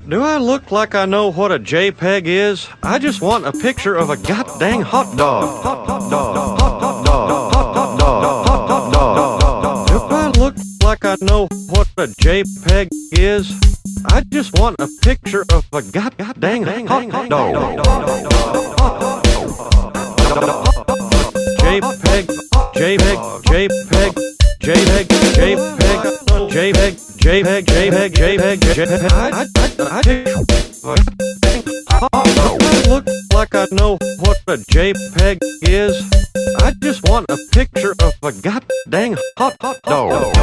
Do I look like I know what a JPEG is? I just want a picture of a goddamn hot dog. Hot dog. Hot dog. Hot dog. Hot dog. Do I look like I know what a JPEG is? I just want a picture of a goddamn hot dog. JPEG, JPEG, JPEG, JPEG, JPEG, JPEG, JPEG, JPEG, JPEG, JPEG. I look like I know what a JPEG is. I just want a picture of a goddamn hot dog.